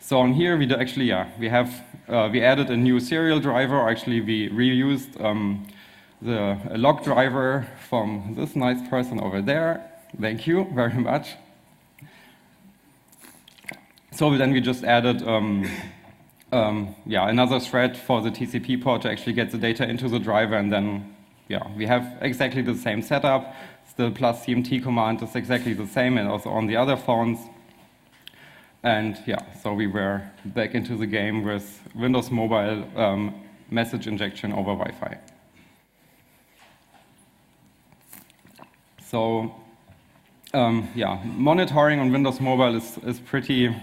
So on here, we added a new serial driver, or actually we reused the log driver from this nice person over there. Thank you very much. So then we just added another thread for the TCP port to actually get the data into the driver, and then we have exactly the same setup. The plus CMT command is exactly the same, and also on the other phones. And so we were back into the game with Windows Mobile message injection over Wi-Fi. So monitoring on Windows Mobile is pretty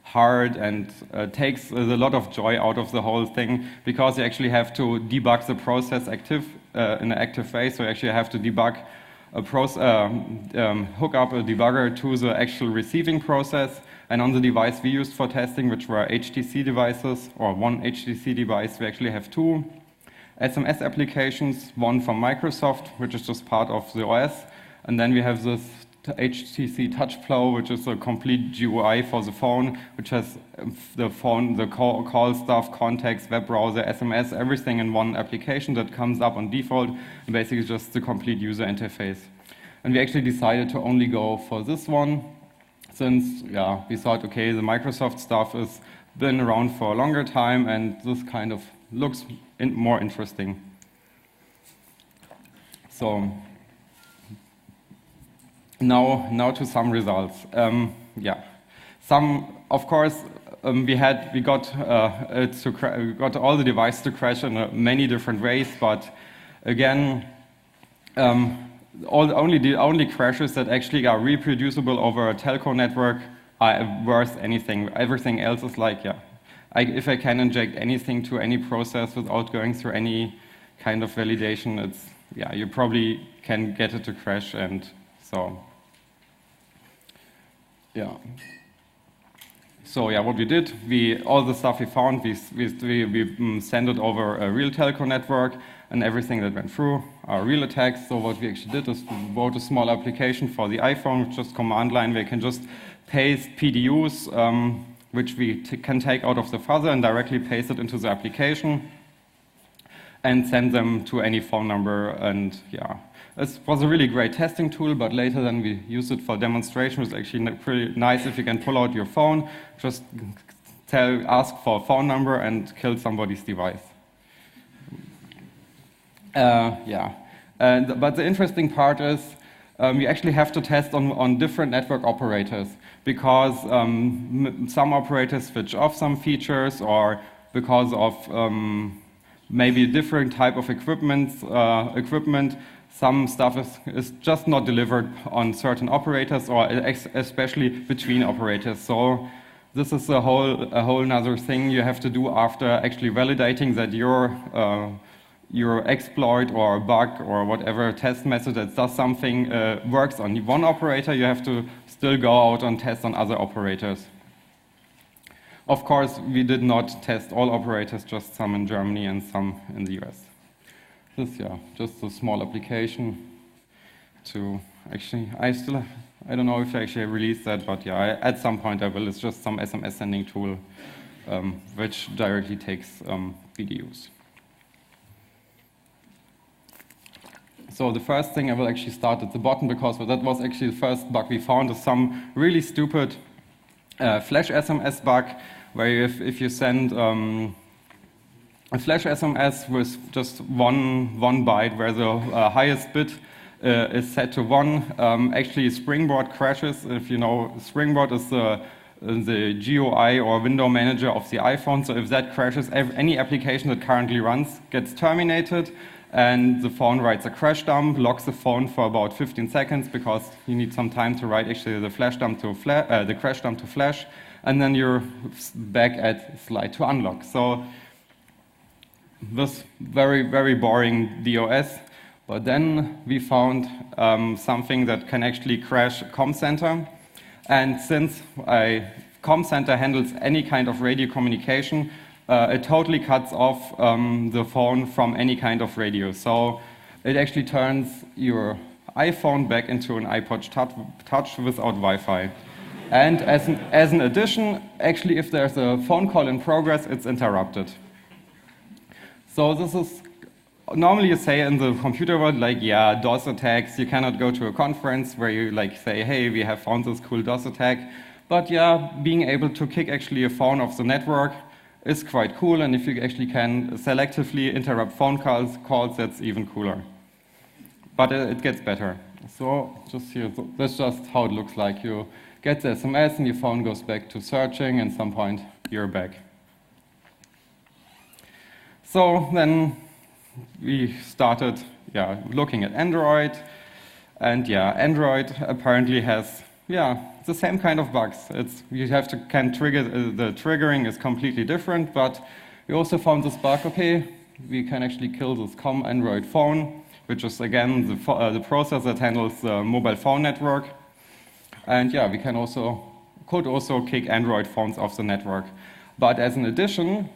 hard and takes a lot of joy out of the whole thing, because you actually have to debug the process in an active phase. So you actually have to debug hook up a debugger to the actual receiving process. And on the device we used for testing, which were HTC devices, or one HTC device, we actually have two SMS applications, one from Microsoft, which is just part of the OS, and then we have this HTC TouchFlow, which is a complete GUI for the phone, which has the call stuff, contacts, web browser, SMS, everything in one application that comes up on default, and basically just the complete user interface. And we actually decided to only go for this one, since we thought, okay, the Microsoft stuff has been around for a longer time, and this kind of looks more interesting. So now to some results. Some, of course, we got all the devices to crash in many different ways, but again, the only crashes that actually are reproducible over a telco network are worth anything. Everything else is like, if I can inject anything to any process without going through any kind of validation, it's you probably can get it to crash, and so. So what we did, all the stuff we found, we sent it over a real telco network, and everything that went through are real attacks. So what we actually did is we wrote a small application for the iPhone, which is just command line. We can just paste PDUs, which we can take out of the fuzzer and directly paste it into the application, and send them to any phone number. And it was a really great testing tool, but later then we used it for demonstration. It's actually pretty nice if you can pull out your phone, just ask for a phone number and kill somebody's device. But the interesting part is we actually have to test on different network operators, because some operators switch off some features, or because of maybe a different type of equipment, some stuff is just not delivered on certain operators, or especially between operators. So this is a whole nother thing you have to do after actually validating that your exploit or bug or whatever test method that does something works on one operator. You have to still go out and test on other operators. Of course, we did not test all operators, just some in Germany and some in the US. This, just a small application to actually, I don't know if I actually released that, but at some point I will. It's just some SMS sending tool which directly takes PDUs. So the first thing I will actually start at the bottom, because that was actually the first bug we found, is some really stupid flash SMS bug, where if you send a flash SMS with just one byte, where the highest bit is set to 1, actually Springboard crashes. If you know, Springboard is the GUI or window manager of the iPhone. So if that crashes, any application that currently runs gets terminated, and the phone writes a crash dump, locks the phone for about 15 seconds, because you need some time to write actually the crash dump to flash, and then you're back at slide to unlock. So this very, very boring DOS. But then we found something that can actually crash COM center. And since COM center handles any kind of radio communication, it totally cuts off the phone from any kind of radio. So it actually turns your iPhone back into an iPod Touch without Wi-Fi. And as an addition, actually, if there's a phone call in progress, it's interrupted. So this is, normally you say in the computer world, like, yeah, DOS attacks, you cannot go to a conference where you like say, hey, we have found this cool DOS attack. But yeah, being able to kick actually a phone off the network is quite cool, and if you actually can selectively interrupt phone calls, that's even cooler. But it gets better. So just here, that's just how it looks like. You get the SMS and your phone goes back to searching, and at some point you're back. So then we started looking at Android, and Android apparently has the same kind of bugs. You have to trigger, the triggering is completely different, but we also found this bug, okay, we can actually kill this COM Android phone, which is again the process that handles the mobile phone network. And we could also kick Android phones off the network. But as an addition,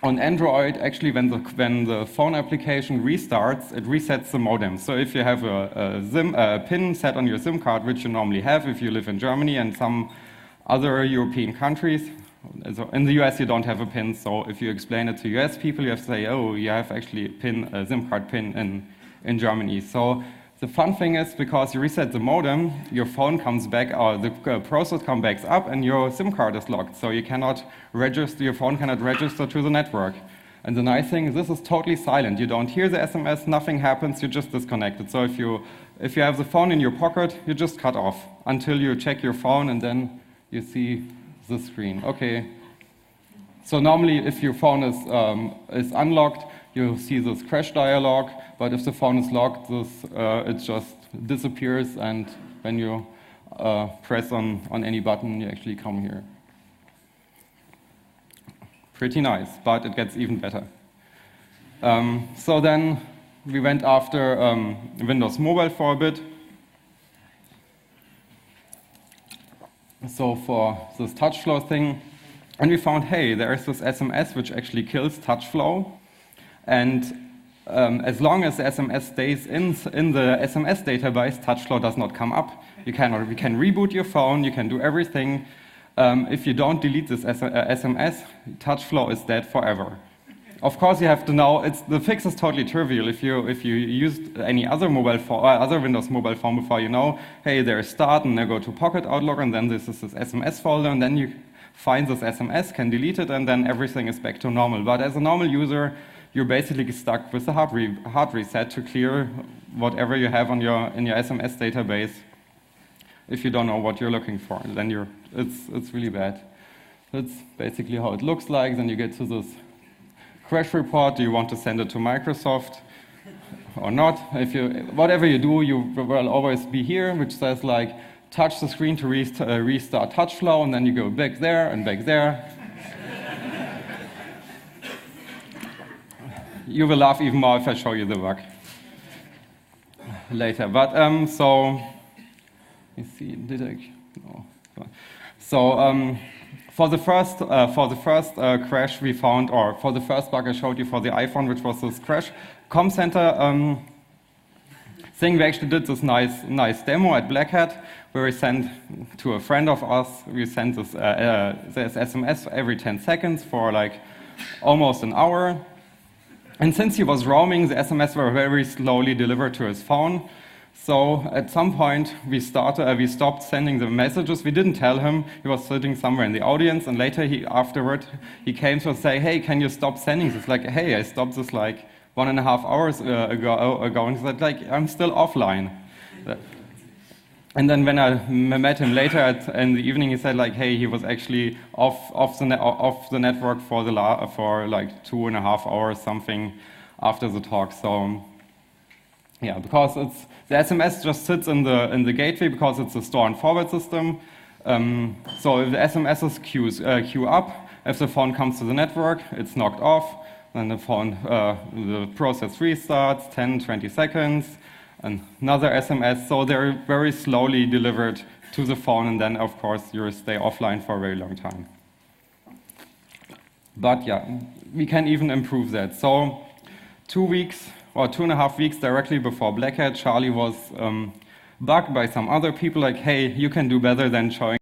on Android, actually, when the phone application restarts, it resets the modem. So if you have a PIN set on your SIM card, which you normally have if you live in Germany and some other European countries, in the US you don't have a PIN, so if you explain it to US people, you have to say, oh, you have actually a SIM card PIN in Germany. So the fun thing is, because you reset the modem, your phone comes back, or the process comes back up, and your SIM card is locked. So you cannot register, your phone cannot register to the network. And the nice thing is, this is totally silent. You don't hear the SMS, nothing happens, you're just disconnected. So if you have the phone in your pocket, you just cut off until you check your phone, and then you see the screen. Okay. So normally, if your phone is unlocked, you see this crash dialog, but if the phone is locked, it just disappears, and when you press on any button, you actually come here. Pretty nice, but it gets even better. So then we went after Windows Mobile for a bit. So for this touch flow thing, and we found, hey, there is this SMS which actually kills touch flow. And as long as the SMS stays in the SMS database, touch flow does not come up. We can reboot your phone, you can do everything. If you don't delete this SMS, touch flow is dead forever. Of course, you have to know, the fix is totally trivial. If you used any other mobile phone, other Windows mobile phone before, you know, hey, there's start, and then go to Pocket Outlook, and then this is this SMS folder, and then you find this SMS, can delete it, and then everything is back to normal. But as a normal user, you're basically stuck with the hard reset to clear whatever you have in your SMS database. If you don't know what you're looking for, then it's really bad. That's basically how it looks like. Then you get to this crash report. Do you want to send it to Microsoft or not? Whatever you do, you will always be here, which says like, touch the screen to restart touch flow, and then you go back there and back there. You will laugh even more if I show you the bug later. But so, let me see, did I? No. So for the first crash we found, or for the first bug I showed you for the iPhone, which was this crash com center thing, we actually did this nice demo at Black Hat, where we sent to a friend of us, we sent this SMS every 10 seconds for like almost an hour. And since he was roaming, the SMS were very slowly delivered to his phone. So at some point, we stopped sending the messages. We didn't tell him. He was sitting somewhere in the audience, and later afterward, he came to us say, hey, can you stop sending this? Like, hey, I stopped this like 1.5 hours ago, and he said, like, I'm still offline. And then when I met him later in the evening, he said, like, hey, he was actually off the network for like 2.5 hours, something, after the talk. So yeah, because the SMS just sits in the gateway because it's a store and forward system. So if the SMSs queue up, if the phone comes to the network, it's knocked off. Then the process restarts, 10, 20 seconds. Another SMS, so they're very slowly delivered to the phone, and then, of course, you stay offline for a very long time. But yeah, we can even improve that. So 2 weeks, or 2.5 weeks directly before Black Hat, Charlie was bugged by some other people, like, hey, you can do better than showing